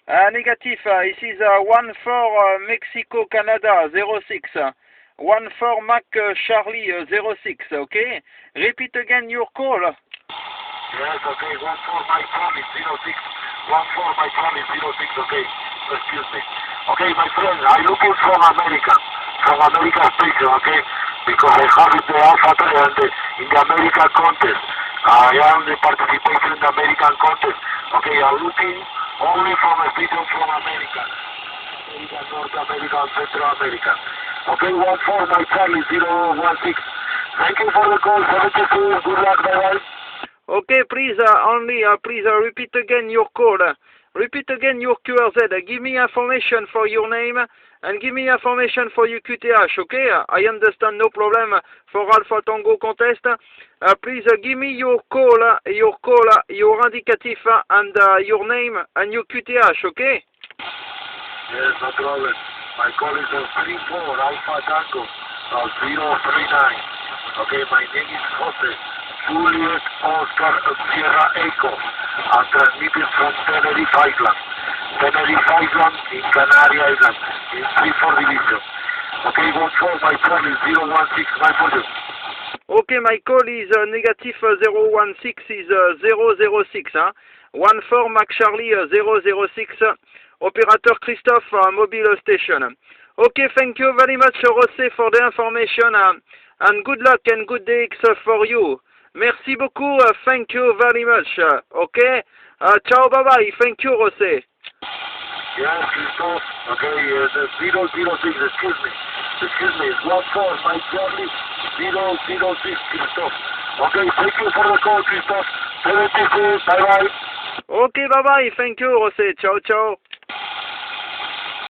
Negative, this is 1 for Mexico, Canada, 06. 1 for Mac Charlie, 06, okay? Repeat again your call. Yes, okay, 1 for my phone is 06. 1 for my phone is 06, okay? Excuse me. Okay, my friend, I'm looking from America station, okay? Because I have the Alpha 3 and in the American contest. I am the participation in the American contest. Okay, I'm looking only from a station from America. North America and Central America. Okay, 1 for my Charlie 016. Thank you for the call, 72, good luck, bye-bye. Okay, please, please repeat again your call. Repeat again your QRZ. Give me information for your name and give me information for your QTH, okay? I understand, no problem for Alpha Tango contest. Please give me your call, your indicative and your name and your QTH, okay? Yes, no problem. My call is 34 Alpha Tango 039. Okay, my name is Jose. Juliet Oscar Sierra Echo, and transmitted from Tenerife Island. Tenerife Island in Canary Island, in 3-4 division. Okay, 1 for my call is 016, my for you. Okay, my call is negative 016 is 006. 1 for Mac Charlie 006. Operator Christophe, mobile station. Okay, thank you very much, Jose, for the information, and good luck and good day for you. Merci beaucoup, thank you very much, okay? Ciao, bye-bye, thank you, Jose. Yes, Christophe, okay, the 006, excuse me, it's 1 for my Charlie 006, Christophe. Okay, thank you for the call, Christophe. 72, bye-bye. Okay, bye-bye, thank you, Jose, ciao, ciao.